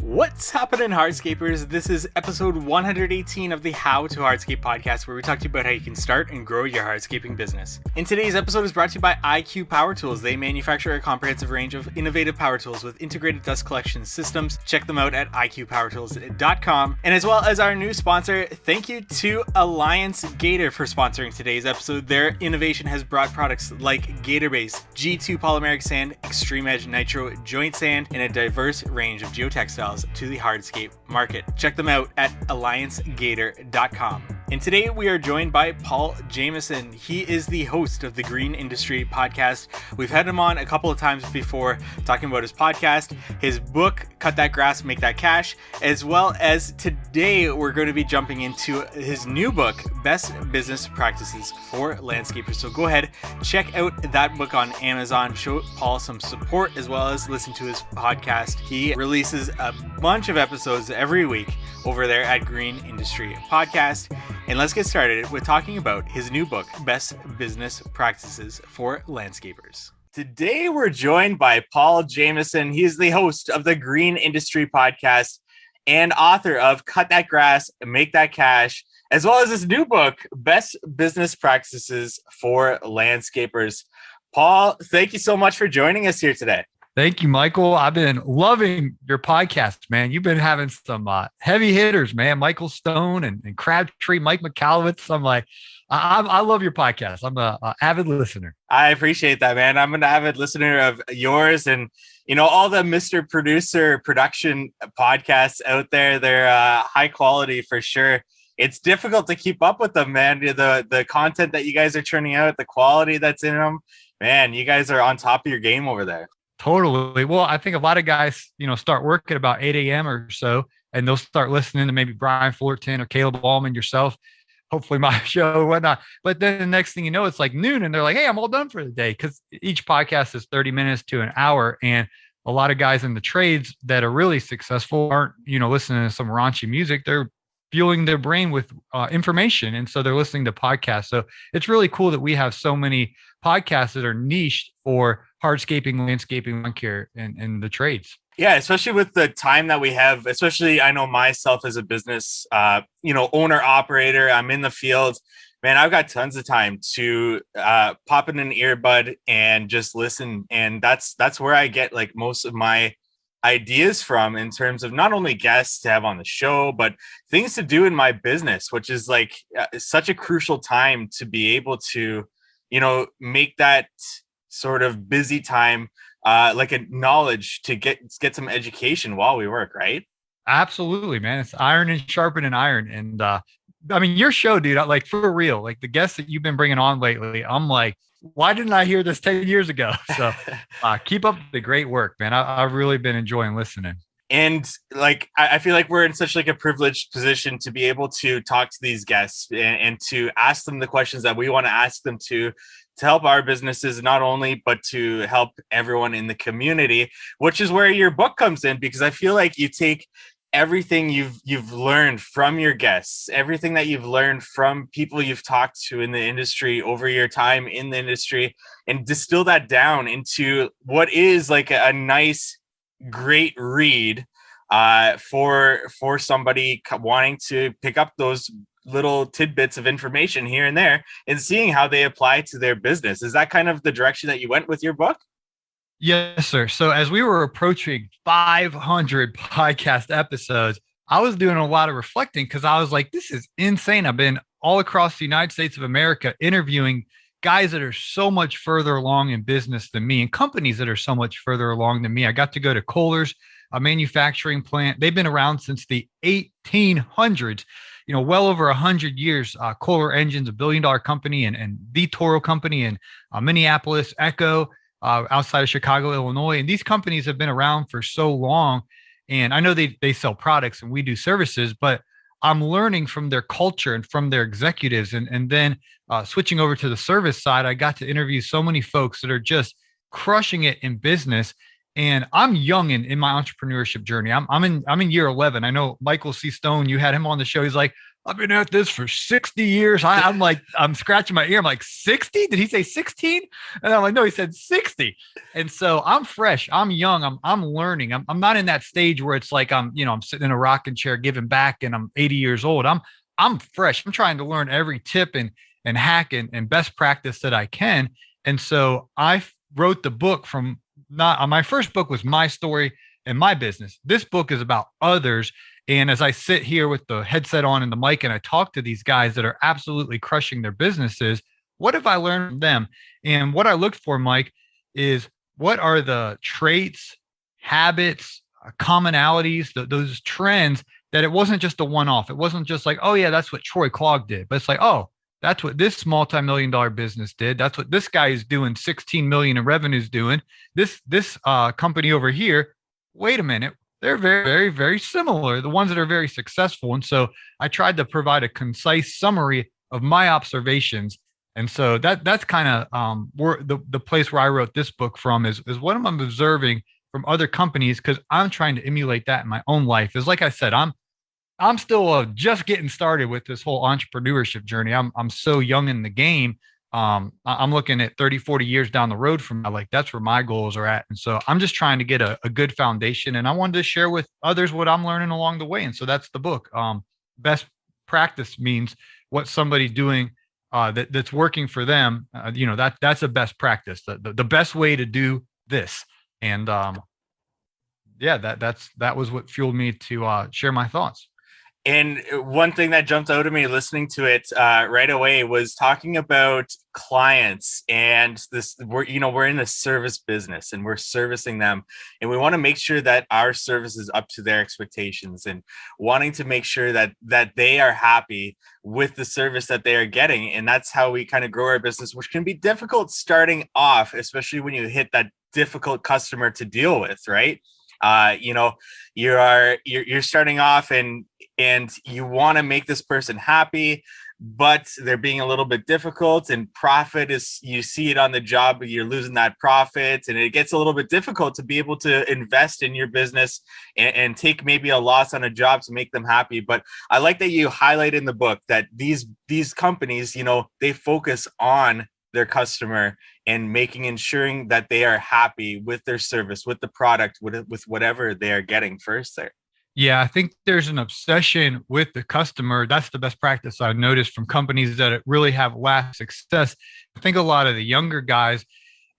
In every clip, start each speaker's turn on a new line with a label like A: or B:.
A: What's happening, hardscapers? This is episode 118 of the How to Hardscape podcast, where we talk to you about how you can start and grow your hardscaping business. In today's episode is brought to you by IQ Power Tools. They manufacture a comprehensive range of innovative power tools with integrated dust collection systems. Check them out at iqpowertools.com. And as well as our new sponsor, thank you to Alliance Gator for sponsoring today's episode. Their innovation has brought products like Gator Base, G2 polymeric sand, Extreme Edge Nitro joint sand, and a diverse range of geotextiles to the hardscape market. Check them out at alliancegator.com. And today we are joined by Paul Jamison. He is the host of the Green Industry podcast. We've had him on a couple of times before talking about his podcast, his book, Cut That Grass, Make That Cash, as well as today we're going to be jumping into his new book, Best Business Practices for Landscapers. So go ahead, check out that book on Amazon, show Paul some support, as well as listen to his podcast. He releases a bunch of episodes every week over there at Green Industry Podcast. And let's get started with talking about his new book, Best Business Practices for Landscapers. Today we're joined by Paul Jamison. He is the host of the Green Industry Podcast and author of Cut That Grass, Make That Cash, as well as his new book, Best Business Practices for Landscapers. Paul, thank you so much for joining us here today.
B: Thank you, Michael. I've been loving your podcast, man. You've been having some heavy hitters, man. Michael Stone and Crabtree, Mike McAllowitz. I love your podcast. I'm a avid listener.
A: I appreciate that, man. I'm an avid listener of yours, and all the Mr. Producer production podcasts out there. They're high quality for sure. It's difficult to keep up with them, man. The content that you guys are churning out, the quality that's in them, man. You guys are on top of your game over there.
B: Totally. Well, I think a lot of guys, start work at about 8 a.m. or so, and they'll start listening to maybe Brian Fullerton or Caleb Allman, yourself, hopefully my show or whatnot. But then the next thing you know, it's like noon and they're like, hey, I'm all done for the day, because each podcast is 30 minutes to an hour. And a lot of guys in the trades that are really successful aren't, listening to some raunchy music. They're fueling their brain with information. And so they're listening to podcasts. So it's really cool that we have so many podcasts that are niched for hardscaping, landscaping, lawn care, and the trades.
A: Yeah, especially with the time that we have, especially I know myself as a business, owner, operator, I'm in the field, man, I've got tons of time to pop in an earbud and just listen. And that's where I get like most of my ideas from, in terms of not only guests to have on the show, but things to do in my business, which is like such a crucial time to be able to, make that sort of busy time like a knowledge to get some education while we work, right?
B: Absolutely, man. It's iron and sharpening iron. And your show, dude, like for real, like the guests that you've been bringing on lately, I'm like, why didn't I hear this 10 years ago? So keep up the great work, man. I've really been enjoying listening.
A: And like, I feel like we're in such like a privileged position to be able to talk to these guests and to ask them the questions that we want to ask them to help our businesses, not only, but to help everyone in the community, which is where your book comes in, because I feel like you take everything you've learned from your guests, everything that you've learned from people you've talked to in the industry over your time in the industry, and distill that down into what is like a nice, great read for somebody wanting to pick up those little tidbits of information here and there and seeing how they apply to their business. Is that kind of the direction that you went with your book?
B: Yes, sir. So as we were approaching 500 podcast episodes, I was doing a lot of reflecting, because I was like, this is insane. I've been all across the United States of America interviewing guys that are so much further along in business than me, and companies that are so much further along than me. I got to go to Kohler's, a manufacturing plant. They've been around since the 1800s, well over 100 years. Kohler Engines, $1 billion company, and the Toro company in Minneapolis, Echo, outside of Chicago, Illinois. And these companies have been around for so long. And I know they sell products and we do services, but I'm learning from their culture and from their executives. And then switching over to the service side, I got to interview so many folks that are just crushing it in business. And I'm young in my entrepreneurship journey. I'm in year 11. I know Michael C. Stone, you had him on the show. He's like, I've been at this for 60 years. I'm like, I'm scratching my ear. I'm like, 60? Did he say 16? And I'm like, no, he said 60. And so I'm fresh. I'm young. I'm learning. I'm not in that stage where it's like I'm sitting in a rocking chair giving back and I'm 80 years old. I'm fresh. I'm trying to learn every tip and hack and best practice that I can. And so I wrote the book from not my first book was my story and my business. This book is about others. And as I sit here with the headset on and the mic and I talk to these guys that are absolutely crushing their businesses, what have I learned from them? And what I looked for, Mike, is what are the traits, habits, commonalities, those trends that it wasn't just a one-off. It wasn't just like, oh yeah, that's what Troy Clogg did. But it's like, oh, that's what this multi-million-dollar business did. That's what this guy is doing 16 million in revenues doing. This company over here, wait a minute, they're very, very, very similar, the ones that are very successful. And so I tried to provide a concise summary of my observations. And so that's kind of where the place where I wrote this book from is what I'm observing from other companies, because I'm trying to emulate that in my own life. Is like I said, I'm still just getting started with this whole entrepreneurship journey. I'm so young in the game. I'm looking at 30, 40 years down the road from now. Like that's where my goals are at. And so I'm just trying to get a good foundation, and I wanted to share with others what I'm learning along the way. And so that's the book. Best practice means what somebody's doing that's working for them. That's a best practice, the best way to do this. And that was what fueled me to share my thoughts.
A: And one thing that jumped out at me listening to it right away was talking about clients and this. We're in the service business and we're servicing them, and we want to make sure that our service is up to their expectations, and wanting to make sure that they are happy with the service that they are getting. And that's how we kind of grow our business, which can be difficult starting off, especially when you hit that difficult customer to deal with, right? You're starting off and you want to make this person happy, but they're being a little bit difficult, and profit is, you see it on the job, but you're losing that profit, and it gets a little bit difficult to be able to invest in your business and take maybe a loss on a job to make them happy. But I like that you highlight in the book that these companies, they focus on their customer and ensuring that they are happy with their service, with the product, with whatever they are getting first there.
B: Yeah, I think there's an obsession with the customer. That's the best practice I've noticed from companies that really have lasting success. I think a lot of the younger guys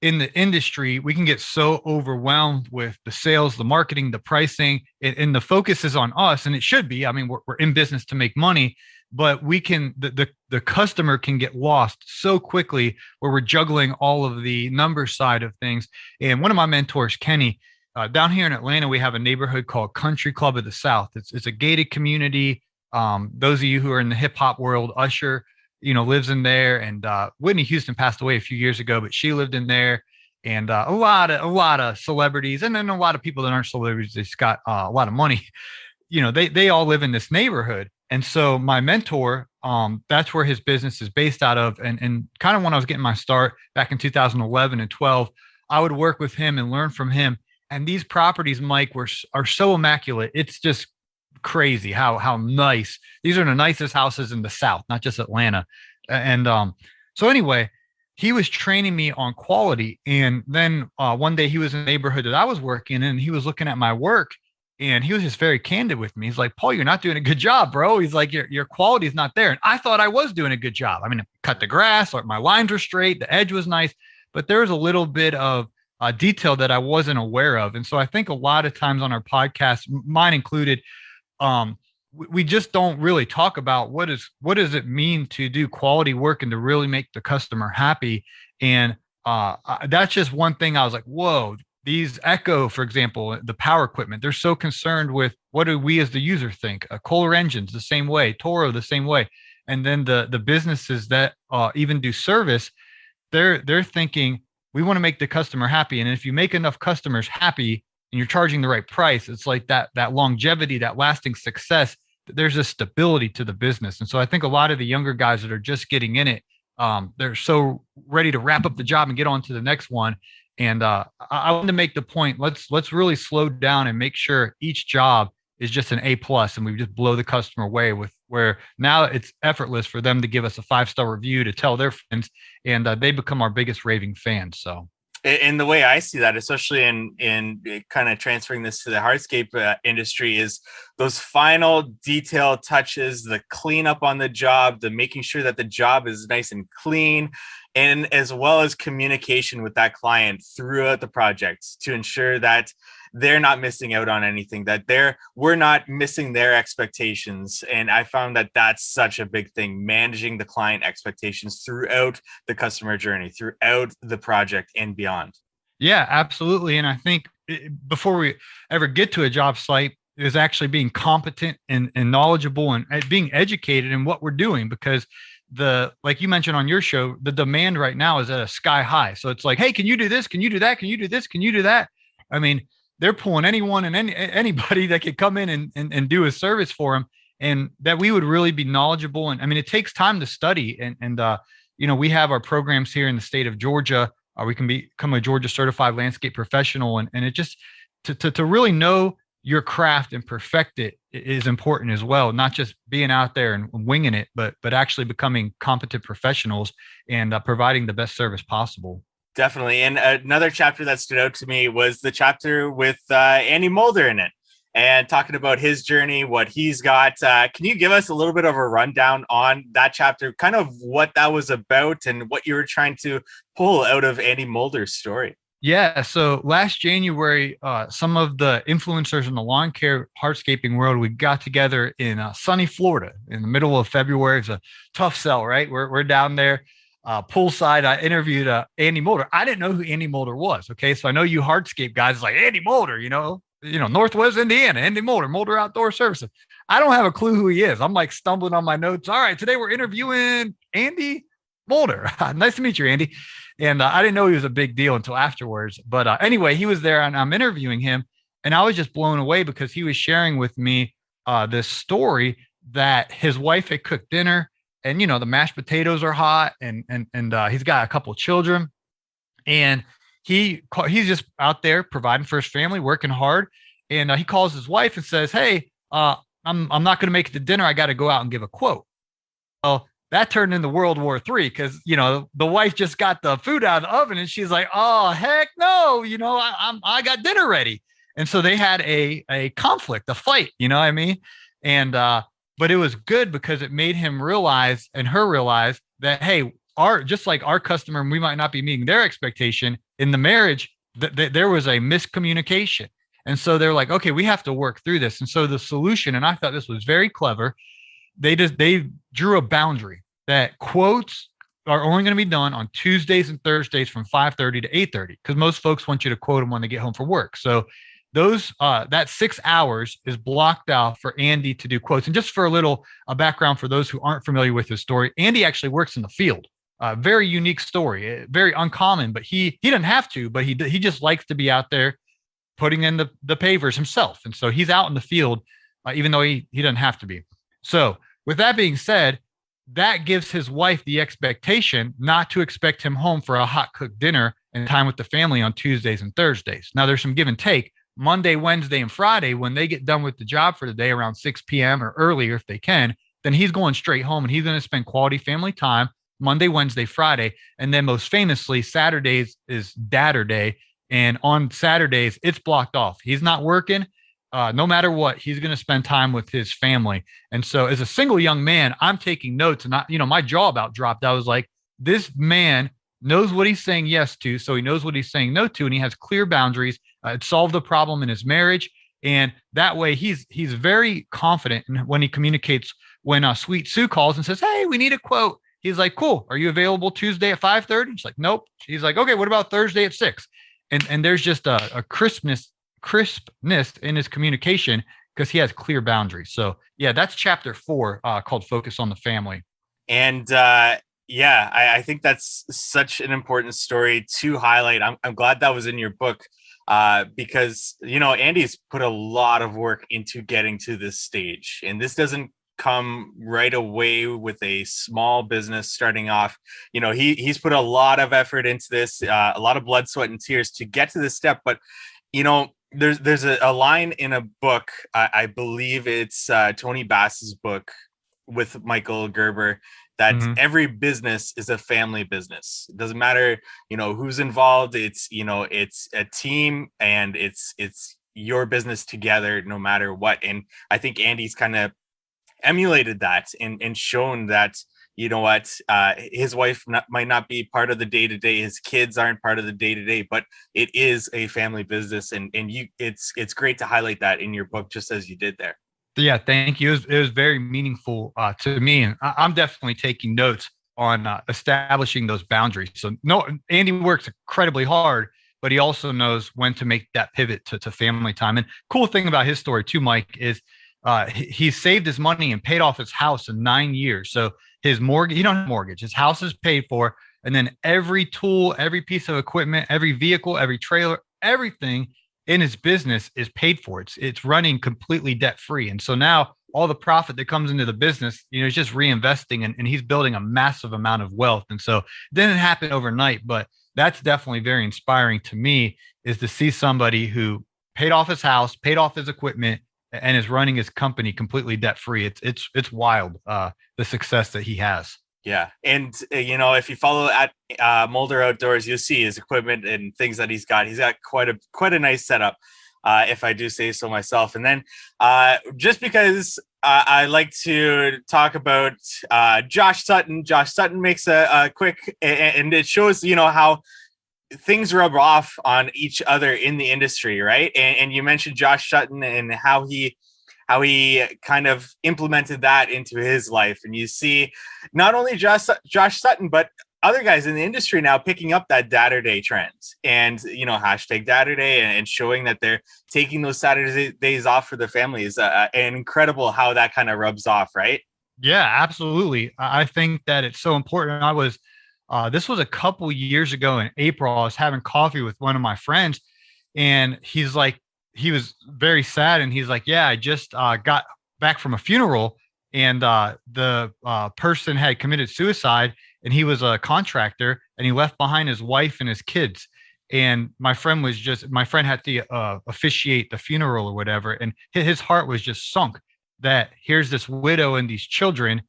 B: in the industry, we can get so overwhelmed with the sales, the marketing, the pricing, and the focus is on us. And it should be. I mean, we're in business to make money, but the customer can get lost so quickly where we're juggling all of the number side of things. And one of my mentors, Kenny, down here in Atlanta, we have a neighborhood called Country Club of the South. It's a gated community. Those of you who are in the hip hop world, Usher, lives in there, and Whitney Houston passed away a few years ago, but she lived in there, and a lot of celebrities, and then a lot of people that aren't celebrities, they just got a lot of money. They all live in this neighborhood. And so my mentor, that's where his business is based out of. And kind of when I was getting my start back in 2011 and 12, I would work with him and learn from him. And these properties, Mike, are so immaculate. It's just crazy how nice. These are the nicest houses in the South, not just Atlanta. And so anyway, he was training me on quality. And then one day he was in the neighborhood that I was working in, and he was looking at my work, and he was just very candid with me. He's like, Paul, you're not doing a good job, bro. He's like, your quality is not there. And I thought I was doing a good job. I mean, cut the grass, or my lines were straight, the edge was nice, but there was a little bit of detail that I wasn't aware of. And so I think a lot of times on our podcast, mine included, we just don't really talk about what does it mean to do quality work and to really make the customer happy. And that's just one thing I was like, whoa, these Echo, for example, the power equipment, they're so concerned with what do we as the user think. Kohler engines the same way, Toro the same way. And then the businesses that even do service, they're thinking, we want to make the customer happy. And if you make enough customers happy and you're charging the right price, it's like that longevity, that lasting success, there's a stability to the business. And so I think a lot of the younger guys that are just getting in it, they're so ready to wrap up the job and get on to the next one. And I wanted to make the point, let's really slow down and make sure each job is just an A+, and we just blow the customer away with where now it's effortless for them to give us a 5-star review to tell their friends, and they become our biggest raving fans. So
A: in the way I see that, especially in kind of transferring this to the hardscape industry, is those final detail touches, the cleanup on the job, the making sure that the job is nice and clean, and as well as communication with that client throughout the project to ensure that they're not missing out on anything, that we're not missing their expectations. And I found that that's such a big thing, managing the client expectations throughout the customer journey, throughout the project and beyond.
B: Yeah, absolutely. And I think before we ever get to a job site is actually being competent and knowledgeable and being educated in what we're doing, because like you mentioned on your show, the demand right now is at a sky high. So it's like, hey, can you do this? Can you do that? Can you do this? Can you do that? I mean, they're pulling anyone and anybody that could come in and do a service for them, and that we would really be knowledgeable. And I mean, it takes time to study. And we have our programs here in the state of Georgia. We can become a Georgia certified landscape professional. And it just, to really know your craft and perfect it is important as well. Not just being out there and winging it, but actually becoming competent professionals and providing the best service possible.
A: Definitely. And another chapter that stood out to me was the chapter with Andy Mulder in it, and talking about his journey, what he's got. Can you give us a little bit of a rundown on that chapter, kind of what that was about and what you were trying to pull out of Andy Mulder's story?
B: Yeah. So last January, some of the influencers in the lawn care hardscaping world, we got together in sunny Florida in the middle of February. It's a tough sell, right? We're down there. Poolside, I interviewed Andy Mulder. I didn't know who Andy Mulder was. Okay, so I know you hardscape guys like Andy Mulder, Northwest Indiana, Andy Mulder Outdoor Services. I don't have a clue who he is. I'm like stumbling on my notes. All right, today we're interviewing Andy Mulder. Nice to meet you, Andy. And I didn't know he was a big deal until afterwards. But anyway, he was there, and I'm interviewing him, and I was just blown away because he was sharing with me this story that his wife had cooked dinner. And, the mashed potatoes are hot, and he's got a couple of children, and he's just out there providing for his family, working hard. And he calls his wife and says, hey, I'm not going to make it to dinner. I got to go out and give a quote. Well, that turned into World War III, because, the wife just got the food out of the oven and she's like, oh, heck no, I got dinner ready. And so they had a conflict, a fight, you know what I mean? And, but it was good because it made him realize and her realize that, hey, just like our customer, we might not be meeting their expectation in the marriage, there was a miscommunication. And so they're like, okay, we have to work through this. And so the solution, and I thought this was very clever, they drew a boundary that quotes are only going to be done on Tuesdays and Thursdays from 5:30 to 8:30, because most folks want you to quote them when they get home from work. So those that 6 hours is blocked out for Andy to do quotes. And just for a background for those who aren't familiar with his story, Andy actually works in the field. Very unique story, very uncommon, but he doesn't have to, but he just likes to be out there putting in the pavers himself. And so he's out in the field, even though he doesn't have to be. So with that being said, that gives his wife the expectation not to expect him home for a hot cooked dinner and time with the family on Tuesdays and Thursdays. Now there's some give and take. Monday, Wednesday, and Friday, when they get done with the job for the day around 6 p.m. or earlier if they can, then he's going straight home and he's going to spend quality family time Monday, Wednesday, Friday. And then most famously, Saturdays is Dadder Day. And on Saturdays, it's blocked off. He's not working. No matter what, he's going to spend time with his family. And so as a single young man, I'm taking notes, and my jaw about dropped. I was like, this man knows what he's saying yes to, so he knows what he's saying no to, and he has clear boundaries. It solved the problem in his marriage, and that way he's very confident when he communicates. When Sweet Sue calls and says, "Hey, we need a quote," he's like, "Cool. Are you available Tuesday at 5:30?" She's like, "Nope." He's like, "Okay, what about Thursday at 6?" And there's just a crispness in his communication because he has clear boundaries. So yeah, that's chapter 4 called "Focus on the Family."
A: And I think that's such an important story to highlight. I'm glad that was in your book because, Andy's put a lot of work into getting to this stage, and this doesn't come right away with a small business starting off. He's put a lot of effort into this, a lot of blood, sweat, and tears to get to this step. But there's a line in a book, I believe it's Tony Bass's book with Michael Gerber, that every business is a family business. It doesn't matter, who's involved. It's a team, and it's your business together, no matter what. And I think Andy's kind of emulated that and shown that, his wife might not be part of the day-to-day, his kids aren't part of the day-to-day, but it is a family business. And it's great to highlight that in your book, just as you did there.
B: Yeah, thank you. It was very meaningful to me, and I'm definitely taking notes on establishing those boundaries. So Andy works incredibly hard, but he also knows when to make that pivot to family time. And cool thing about his story too, Mike, is he saved his money and paid off his house in 9 years. So his mortgage, he don't have a mortgage, his house is paid for. And then every tool, every piece of equipment, every vehicle, every trailer, everything in his business is paid for. It's running completely debt free. And so now all the profit that comes into the business, is just reinvesting, and he's building a massive amount of wealth. And so it didn't happen overnight, but that's definitely very inspiring to me, is to see somebody who paid off his house, paid off his equipment, and is running his company completely debt free. It's wild, the success that he has.
A: Yeah. And, if you follow at Mulder Outdoors, you'll see his equipment and things that he's got. He's got quite a nice setup, if I do say so myself. And then just because I like to talk about Josh Sutton. Josh Sutton makes a quick, and it shows, how things rub off on each other in the industry, right? And you mentioned Josh Sutton and how he kind of implemented that into his life. And you see not only Josh Sutton, but other guys in the industry now picking up that Saturday trends, and, hashtag Saturday, and showing that they're taking those Saturdays off for their families. And incredible how that kind of rubs off, right?
B: Yeah, absolutely. I think that it's so important. This was a couple years ago in April. I was having coffee with one of my friends, and he was very sad. And he's like, yeah, I just got back from a funeral, and the person had committed suicide, and he was a contractor, and he left behind his wife and his kids. And my friend had to officiate the funeral or whatever. And his heart was just sunk that here's this widow and these children.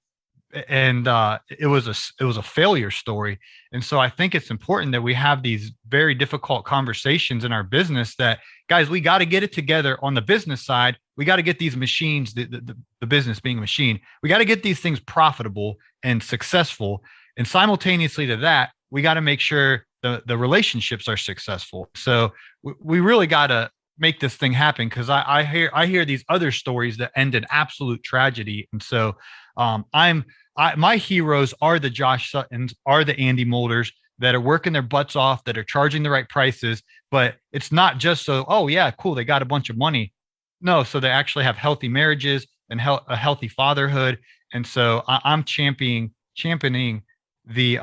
B: And it was a failure story. And so I think it's important that we have these very difficult conversations in our business, that, guys, we got to get it together on the business side. We got to get these machines, the business being a machine, we got to get these things profitable and successful. And simultaneously to that, we got to make sure the relationships are successful. So we really got to make this thing happen, because I hear these other stories that end in absolute tragedy. And so my heroes are the Josh Suttons, are the Andy Mulders, that are working their butts off, that are charging the right prices. But it's not just so, oh yeah, cool, they got a bunch of money. No, so they actually have healthy marriages and a healthy fatherhood. And so I'm championing the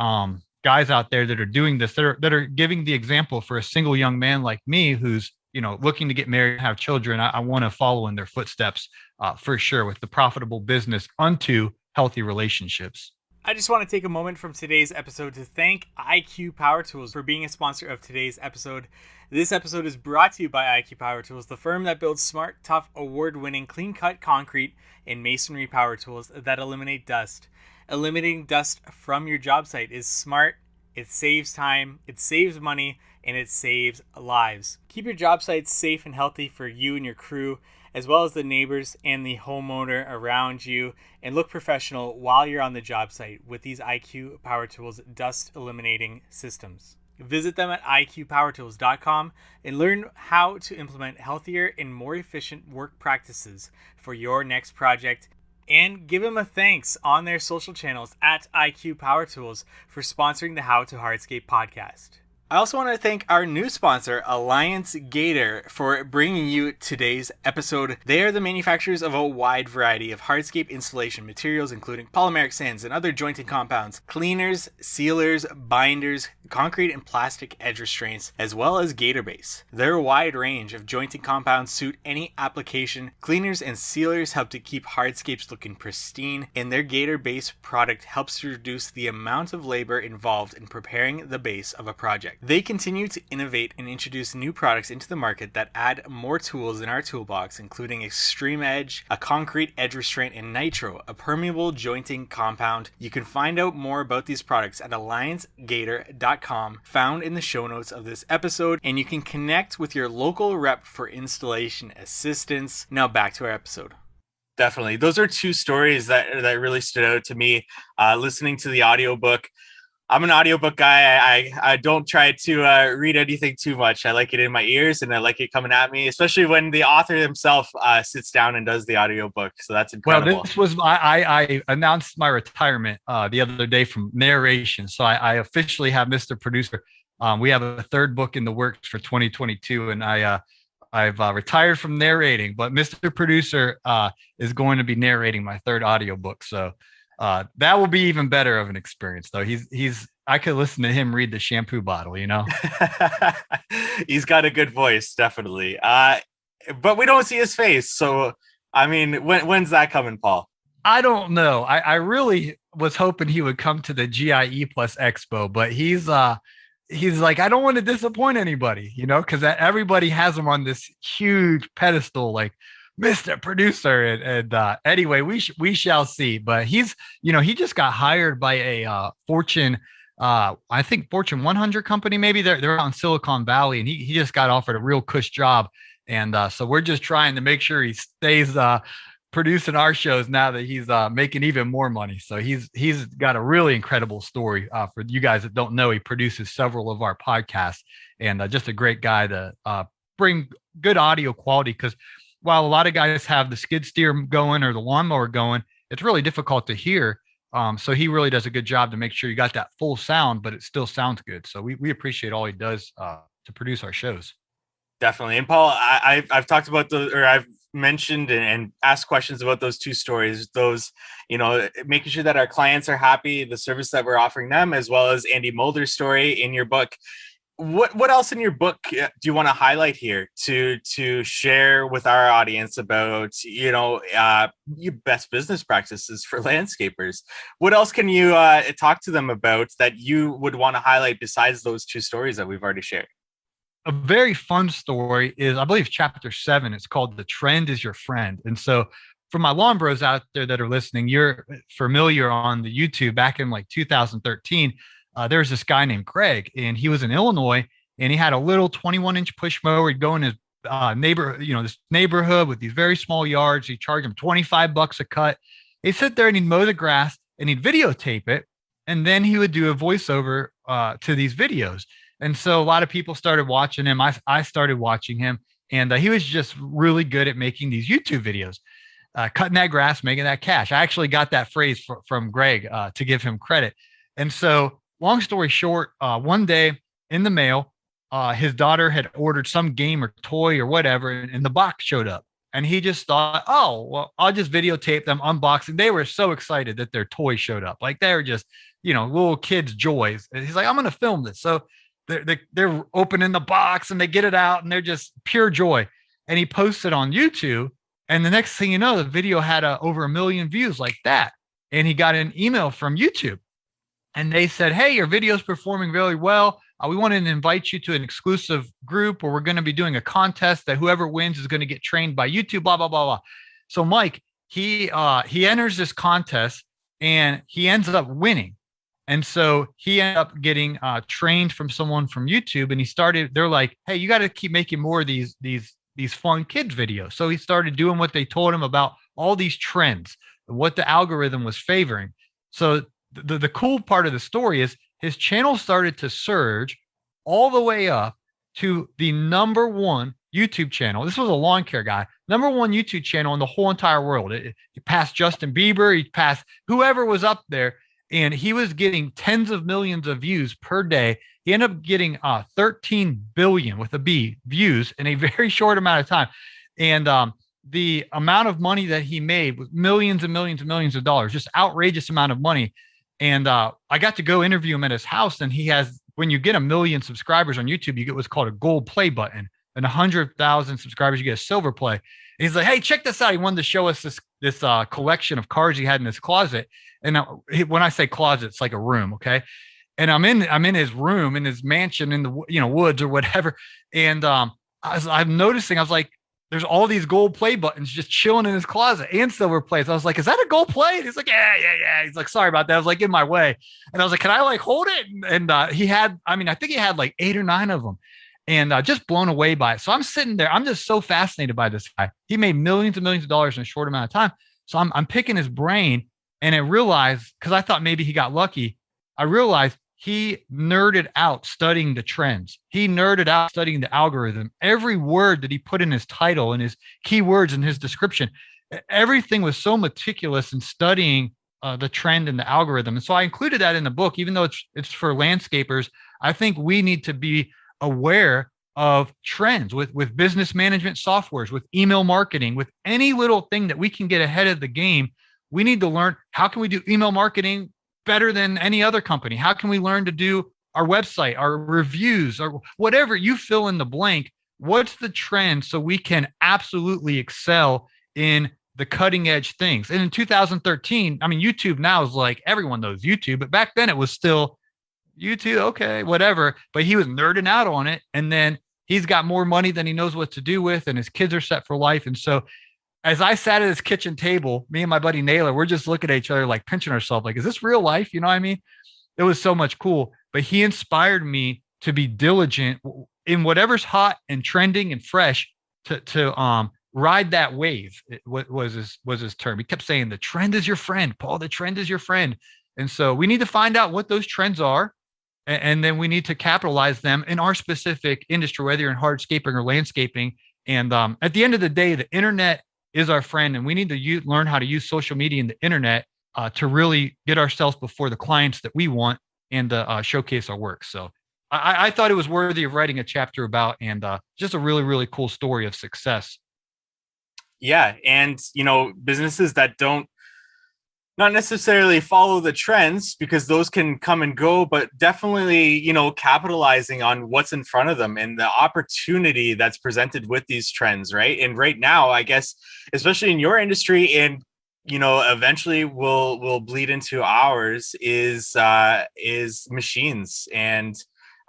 B: guys out there that are doing this, that are giving the example for a single young man like me, who's looking to get married and have children. I want to follow in their footsteps for sure, with the profitable business unto healthy relationships.
A: I just want to take a moment from today's episode to thank IQ Power Tools for being a sponsor of today's episode. This episode is brought to you by IQ Power Tools, the firm that builds smart, tough, award-winning, clean-cut concrete and masonry power tools that eliminate dust. Eliminating dust from your job site is smart, it saves time, it saves money, and it saves lives. Keep your job sites safe and healthy for you and your crew, as well as the neighbors and the homeowner around you, and look professional while you're on the job site with these IQ Power Tools dust eliminating systems. Visit them at iqpowertools.com and learn how to implement healthier and more efficient work practices for your next project. And give them a thanks on their social channels at IQ Power Tools for sponsoring the How to Hardscape podcast. I also want to thank our new sponsor, Alliance Gator, for bringing you today's episode. They are the manufacturers of a wide variety of hardscape installation materials, including polymeric sands and other jointing compounds, cleaners, sealers, binders, concrete and plastic edge restraints, as well as Gator Base. Their wide range of jointing compounds suit any application. Cleaners and sealers help to keep hardscapes looking pristine, and their Gator Base product helps to reduce the amount of labor involved in preparing the base of a project. They continue to innovate and introduce new products into the market that add more tools in our toolbox, including Extreme Edge, a concrete edge restraint, and Nitro, a permeable jointing compound. You can find out more about these products at alliancegator.com, found in the show notes of this episode, and you can connect with your local rep for installation assistance. Now back to our episode. Definitely. Those are two stories that really stood out to me. Listening to the audiobook, I'm an audiobook guy. I don't try to read anything too much. I like it in my ears and I like it coming at me, especially when the author himself sits down and does the audiobook. So that's incredible.
B: Well, this was I announced my retirement the other day from narration. So I officially have Mr. Producer. We have a third book in the works for 2022, and I've retired from narrating, but Mr. Producer is going to be narrating my third audiobook. So that will be even better of an experience, though. I could listen to him read the shampoo bottle, you know.
A: He's got a good voice, definitely. But we don't see his face. So, I mean, when's that coming, Paul?
B: I don't know. I really was hoping he would come to the GIE Plus Expo, but he's like, I don't want to disappoint anybody, you know, because everybody has him on this huge pedestal, like Mr. Producer. And anyway, we shall see. But he just got hired by a Fortune, I think Fortune 100 company, maybe they're out in Silicon Valley, and he just got offered a real cush job. And so we're just trying to make sure he stays producing our shows now that he's making even more money. So he's got a really incredible story for you guys that don't know. He produces several of our podcasts, and just a great guy to bring good audio quality, because while a lot of guys have the skid steer going or the lawnmower going, it's really difficult to hear. So he really does a good job to make sure you got that full sound, but it still sounds good. So we appreciate all he does to produce our shows.
A: Definitely. And Paul, I've talked about I've mentioned and asked questions about those two stories, those, making sure that our clients are happy, the service that we're offering them, as well as Andy Mulder's story in your book. What else in your book do you want to highlight here to share with our audience about, your best business practices for landscapers? What else can you talk to them about that you would want to highlight besides those two stories that we've already shared?
B: A very fun story is, I believe, chapter 7. It's called "The Trend Is Your Friend." And so for my lawn bros out there that are listening, you're familiar on the YouTube back in like 2013. There was this guy named Greg, and he was in Illinois, and he had a little 21-inch push mower. He'd go in his this neighborhood with these very small yards. He'd charge him $25 a cut. He'd sit there and he'd mow the grass and he'd videotape it. And then he would do a voiceover to these videos. And so a lot of people started watching him. I started watching him, and he was just really good at making these YouTube videos, cutting that grass, making that cash. I actually got that phrase from Greg to give him credit. And so long story short, one day in the mail, his daughter had ordered some game or toy or whatever, and the box showed up. And he just thought, oh, well, I'll just videotape them unboxing. They were so excited that their toy showed up. Like, they were just, little kids' joys. And he's like, I'm going to film this. So they're opening the box and they get it out and they're just pure joy. And he posted on YouTube. And the next thing you know, the video had over 1 million views like that. And he got an email from YouTube. And they said, hey, your video is performing really well. We wanted to invite you to an exclusive group where we're going to be doing a contest that whoever wins is going to get trained by YouTube, blah, blah, blah, blah. So Mike, he enters this contest and he ends up winning. And so he ended up getting trained from someone from YouTube, and they're like, hey, you got to keep making more of these fun kids videos. So he started doing what they told him about all these trends, what the algorithm was favoring. So the cool part of the story is his channel started to surge all the way up to the number one YouTube channel. This was a lawn care guy, number one YouTube channel in the whole entire world. He passed Justin Bieber. He passed whoever was up there. and he was getting tens of millions of views per day. He ended up getting 13 billion with a B views in a very short amount of time. And the amount of money that he made was millions and millions and millions of dollars, just outrageous amount of money. And I got to go interview him at his house, and he has, when you get 1 million subscribers on YouTube, you get what's called a gold play button, and 100,000 subscribers, you get a silver play. And he's like, hey, check this out. He wanted to show us this collection of cars he had in his closet. And when I say closet, it's like a room. Okay. And I'm in his room, in his mansion, in the woods or whatever. And I'm noticing, I was like, there's all these gold play buttons just chilling in his closet and silver plays. I was like, is that a gold play? And he's like, yeah. He's like, sorry about that. I was like, in my way. And I was like, can I like hold it? And he had, I think he had like 8 or 9 of them, and just blown away by it. So I'm sitting there. I'm just so fascinated by this guy. He made millions and millions of dollars in a short amount of time. So I'm picking his brain, and I realized, because I thought maybe he got lucky, I realized he nerded out studying the trends. He nerded out studying the algorithm. Every word that he put in his title and his keywords and his description, everything was so meticulous in studying the trend and the algorithm. And so I included that in the book, even though it's for landscapers. I think we need to be aware of trends with business management softwares, with email marketing, with any little thing that we can get ahead of the game. We need to learn, how can we do email marketing better than any other company? How can we learn to do our website, our reviews, or whatever, you fill in the blank? What's the trend so we can absolutely excel in the cutting edge things? And in 2013, YouTube now is like, everyone knows YouTube, but back then it was still YouTube, okay, whatever. But he was nerding out on it. And then he's got more money than he knows what to do with, and his kids are set for life. And so as I sat at his kitchen table, me and my buddy Naylor, we're just looking at each other, like pinching ourselves, like, is this real life? You know what I mean? It was so much cool. But he inspired me to be diligent in whatever's hot and trending and fresh, to ride that wave. What was his term? He kept saying, the trend is your friend, Paul, the trend is your friend. And so we need to find out what those trends are. And then we need to capitalize them in our specific industry, whether you're in hardscaping or landscaping. And at the end of the day, the internet is our friend, and we need to learn how to use social media and the internet to really get ourselves before the clients that we want, and showcase our work. So I thought it was worthy of writing a chapter about, and just a really, really cool story of success.
A: Yeah. And, businesses that don't not necessarily follow the trends, because those can come and go, but definitely, capitalizing on what's in front of them and the opportunity that's presented with these trends, right? And right now, I guess, especially in your industry, and eventually will bleed into ours, is machines and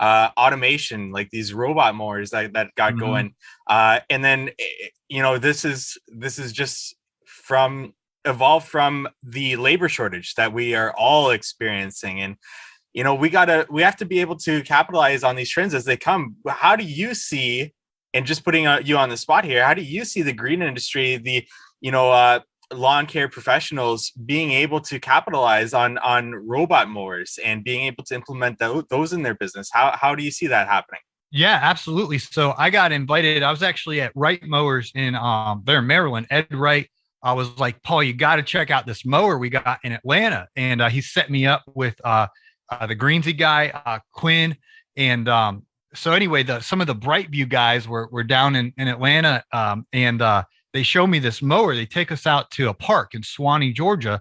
A: automation, like these robot mowers that got going. And then, this is just evolved from the labor shortage that we are all experiencing. And, we have to be able to capitalize on these trends as they come. How do you see, and just putting you on the spot here, how do you see the green industry, the, lawn care professionals being able to capitalize on robot mowers and being able to implement those in their business? How do you see that happening?
B: Yeah, absolutely. So I got invited. I was actually at Wright Mowers in there in Maryland. Ed Wright, I was like, Paul, you got to check out this mower we got in Atlanta. And he set me up with the Greensy guy, Quinn. And so anyway, some of the Brightview guys were down in Atlanta, and they show me this mower. They take us out to a park in Swanee, Georgia,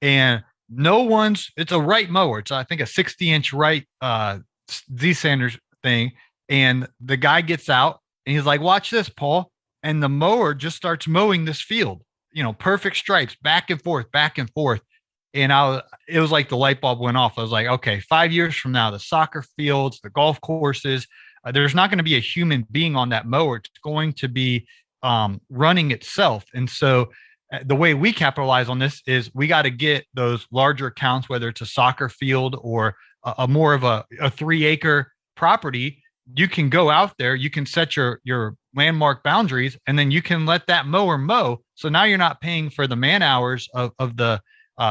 B: and it's a Wright mower. It's, I think, a 60-inch Wright Z-Sanders thing. And the guy gets out and he's like, watch this, Paul. And the mower just starts mowing this field, perfect stripes, back and forth, back and forth. And it was like the light bulb went off. I was like, okay, 5 years from now, the soccer fields, the golf courses, there's not going to be a human being on that mower. It's going to be running itself. And so the way we capitalize on this is we got to get those larger accounts, whether it's a soccer field or a more of a 3-acre property. You can go out there, you can set your landmark boundaries, and then you can let that mower mow. So now you're not paying for the man hours of the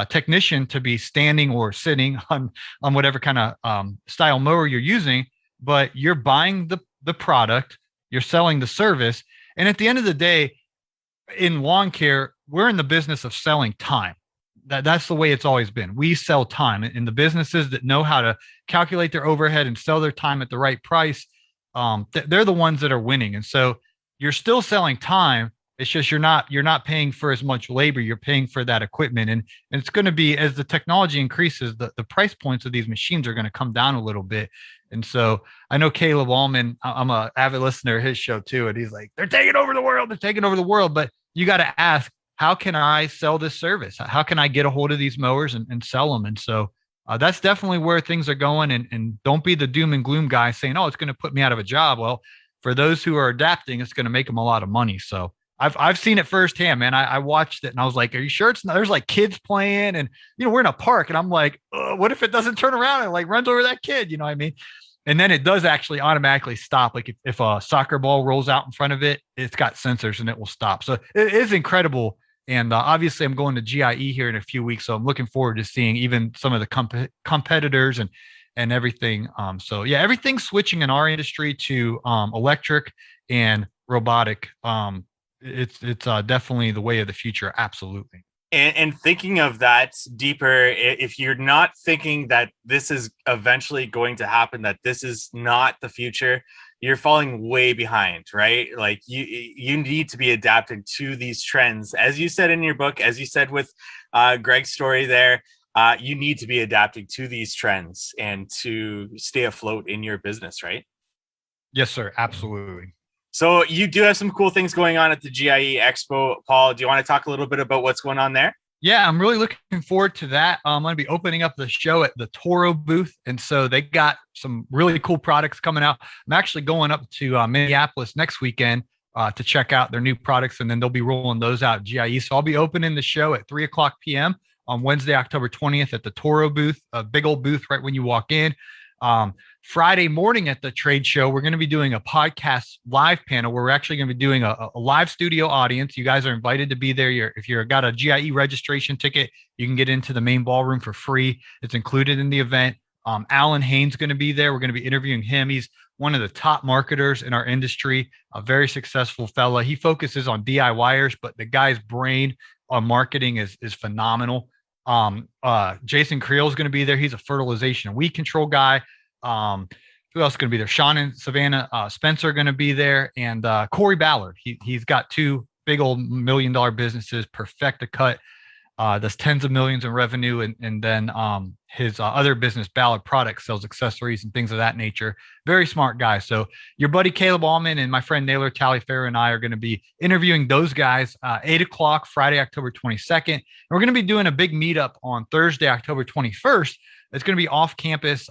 B: technician to be standing or sitting on whatever kind of style mower you're using, but you're buying the product, you're selling the service. And at the end of the day, in lawn care, we're in the business of selling time. that's the way it's always been. We sell time, and the businesses that know how to calculate their overhead and sell their time at the right price, they're the ones that are winning. And so you're still selling time. It's just you're not paying for as much labor. You're paying for that equipment, and it's going to be, as the technology increases, the price points of these machines are going to come down a little bit. And so I know Caleb Allman, I'm a avid listener of his show too, and he's like, they're taking over the world. They're taking over the world. But you got to ask, how can I sell this service? How can I get a hold of these mowers and sell them? And so that's definitely where things are going. And don't be the doom and gloom guy saying, oh, it's going to put me out of a job. Well, for those who are adapting, it's going to make them a lot of money. So I've seen it firsthand, man. I watched it and I was like, are you sure it's not? There's like kids playing and, we're in a park and I'm like, what if it doesn't turn around and like runs over that kid? You know what I mean? And then it does actually automatically stop. Like if a soccer ball rolls out in front of it, it's got sensors and it will stop. So it is incredible. And obviously I'm going to GIE here in a few weeks. So I'm looking forward to seeing even some of the competitors and everything. So yeah, everything's switching in our industry to electric and robotic. It's definitely the way of the future. Absolutely.
A: And thinking of that deeper, if you're not thinking that this is eventually going to happen, that this is not the future, you're falling way behind, right? Like you need to be adapting to these trends. As you said in your book, as you said with Greg's story there, you need to be adapting to these trends and to stay afloat in your business, right?
B: Yes, sir. Absolutely.
A: So you do have some cool things going on at the GIE Expo. Paul, do you want to talk a little bit about what's going on there?
B: Yeah, I'm really looking forward to that. I'm going to be opening up the show at the Toro booth. And so they got some really cool products coming out. I'm actually going up to Minneapolis next weekend to check out their new products. And then they'll be rolling those out at GIE. So I'll be opening the show at 3:00 p.m. on Wednesday, October 20th at the Toro booth, a big old booth right when you walk in. Friday morning at the trade show, we're going to be doing a podcast live panel where we're actually going to be doing a live studio audience. You guys are invited to be there. If you've got a GIE registration ticket, you can get into the main ballroom for free. It's included in the event. Alan Haynes going to be there. We're going to be interviewing him. He's one of the top marketers in our industry, a very successful fella. He focuses on DIYers, but the guy's brain on marketing is phenomenal. Jason Creel is going to be there. He's a fertilization and weed control guy. Who else is going to be there? Sean and Savannah Spencer are going to be there, and Corey Ballard. He's got two big old $1 million businesses, Perfecta Cut, does tens of millions in revenue, and then his other business, Ballard Products, sells accessories and things of that nature. Very smart guy. So your buddy Caleb Allman and my friend Naylor Taliaferro and I are going to be interviewing those guys 8:00 Friday, October 22nd. And we're going to be doing a big meetup on Thursday, October 21st. It's going to be off campus.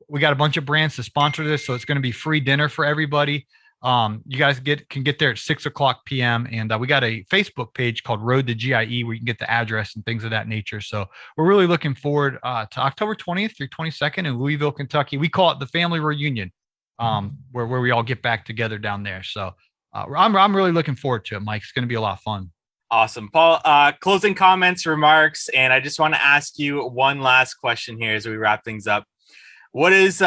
B: We got a bunch of brands to sponsor this, so it's going to be free dinner for everybody. You guys can get there at 6:00 p.m. And we got a Facebook page called Road to GIE where you can get the address and things of that nature. So we're really looking forward to October 20th through 22nd in Louisville, Kentucky. We call it the family reunion, where we all get back together down there. So I'm really looking forward to it, Mike. It's going to be a lot of fun.
A: Awesome. Paul, closing comments, remarks, and I just want to ask you one last question here as we wrap things up. What is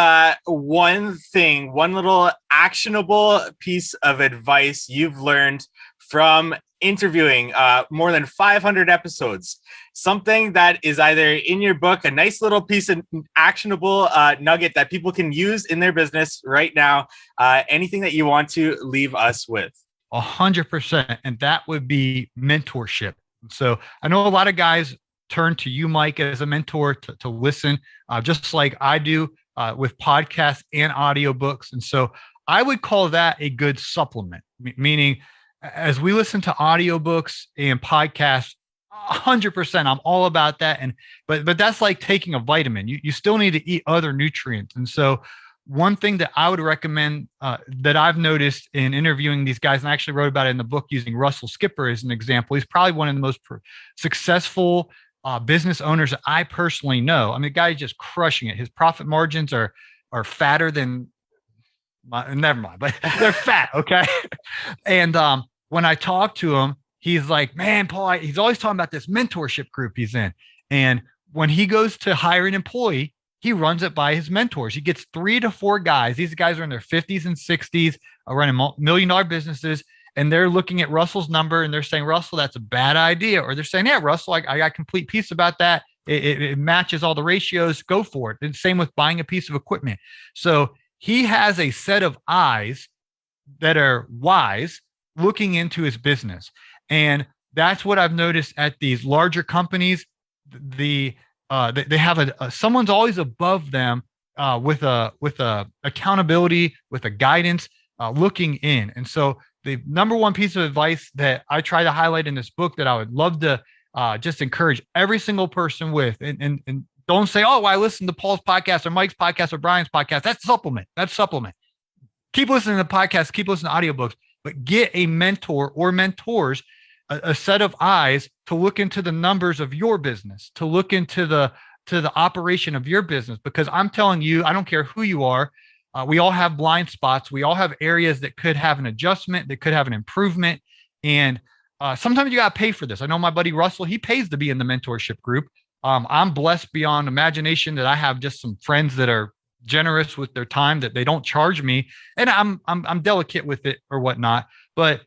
A: one little actionable piece of advice you've learned from interviewing more than 500 episodes? Something that is either in your book, a nice little piece of actionable nugget that people can use in their business right now. Anything that you want to leave us with?
B: 100%. And that would be mentorship. So I know a lot of guys turn to you, Mike, as a mentor to listen, just like I do with podcasts and audiobooks. And so I would call that a good supplement, meaning as we listen to audiobooks and podcasts, 100%, I'm all about that. But that's like taking a vitamin. You still need to eat other nutrients. And so one thing that I would recommend that I've noticed in interviewing these guys, and I actually wrote about it in the book using Russell Skipper as an example. He's probably one of the most successful business owners that I personally know. I mean, the guy is just crushing it. His profit margins are fatter than never mind, but they're fat. Okay. And when I talk to him, he's like, man, Paul, he's always talking about this mentorship group he's in. And when he goes to hire an employee, he runs it by his mentors. He gets 3 to 4 guys. These guys are in their 50s and 60s, running $1 million businesses. and they're looking at Russell's number and they're saying, Russell, that's a bad idea. Or they're saying, yeah, Russell, I got complete peace about that. It matches all the ratios. Go for it. And same with buying a piece of equipment. So he has a set of eyes that are wise looking into his business. And that's what I've noticed at these larger companies. They have someone's always above them with a accountability, with a guidance, looking in. And so the number one piece of advice that I try to highlight in this book that I would love to just encourage every single person with, and don't say, oh, I listen to Paul's podcast or Mike's podcast or Brian's podcast. That's supplement. Keep listening to podcasts, keep listening to audiobooks, but get a mentor or mentors, a set of eyes to look into the numbers of your business, to look into the operation of your business. Because I'm telling you, I don't care who you are. We all have blind spots. We all have areas that could have an adjustment, that could have an improvement. And sometimes you got to pay for this. I know my buddy Russell, he pays to be in the mentorship group. I'm blessed beyond imagination that I have just some friends that are generous with their time, that they don't charge me, and I'm delicate with it or whatnot. But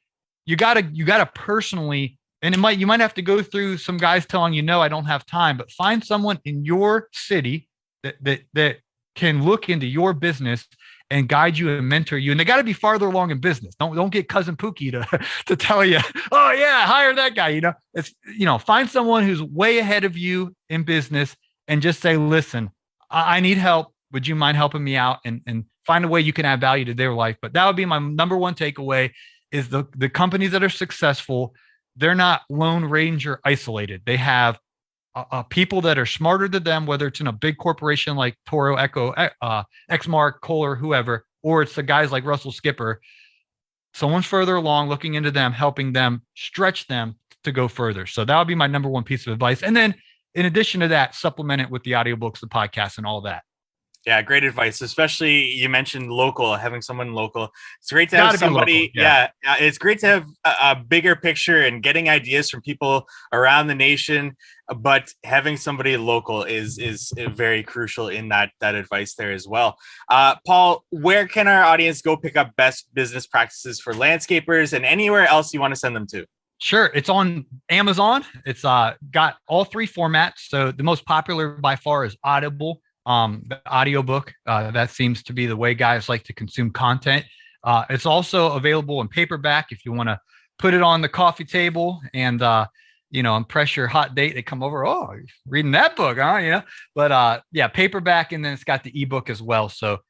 B: you gotta personally, and you might have to go through some guys telling you, no, I don't have time, but find someone in your city that can look into your business and guide you and mentor you. And they got to be farther along in business. Don't get cousin Pookie to tell you, oh yeah, hire that guy. It's find someone who's way ahead of you in business and just say, listen, I need help. Would you mind helping me out, and find a way you can add value to their life? But that would be my number one takeaway: is the companies that are successful, they're not Lone Ranger isolated. They have people that are smarter than them, whether it's in a big corporation like Toro, Echo, Exmark, Kohler, whoever, or it's the guys like Russell Skipper. Someone's further along, looking into them, helping them, stretch them to go further. So that would be my number one piece of advice. And then in addition to that, supplement it with the audiobooks, the podcasts, and all that.
A: Yeah, great advice. Especially you mentioned local, having someone local. It's great to have somebody.
B: Local, yeah.
A: It's great to have a bigger picture and getting ideas from people around the nation. But having somebody local is very crucial in that advice there as well. Paul, where can our audience go pick up best business practices for landscapers, and anywhere else you want to send them to?
B: Sure. It's on Amazon. It's got all three formats. So the most popular by far is Audible. The audiobook, that seems to be the way guys like to consume content. It's also available in paperback if you want to put it on the coffee table and, impress your hot date. They come over, oh, you're reading that book, huh? But paperback, and then it's got the ebook as well. So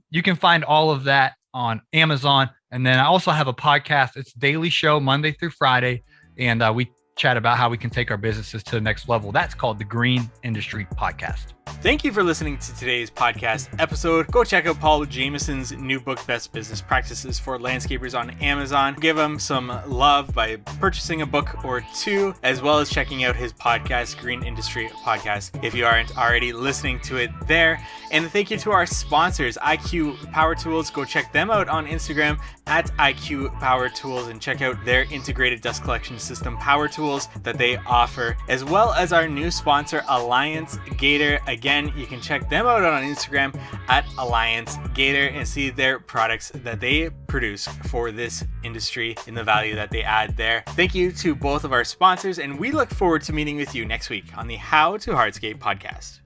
B: you can find all of that on Amazon. And then I also have a podcast. It's a daily show, Monday through Friday. And we chat about how we can take our businesses to the next level. That's called the Green Industry Podcast.
A: Thank you for listening to today's podcast episode. Go check out Paul Jamison's new book, Best Business Practices for Landscapers, on Amazon. Give him some love by purchasing a book or two, as well as checking out his podcast, Green Industry Podcast, if you aren't already listening to it there. And thank you to our sponsors, IQ Power Tools. Go check them out on Instagram at IQ Power Tools and check out their integrated dust collection system power tools that they offer, as well as our new sponsor, Alliance Gator. Again, you can check them out on Instagram at Alliance Gator and see their products that they produce for this industry and the value that they add there. Thank you to both of our sponsors, and we look forward to meeting with you next week on the How to Hardscape podcast.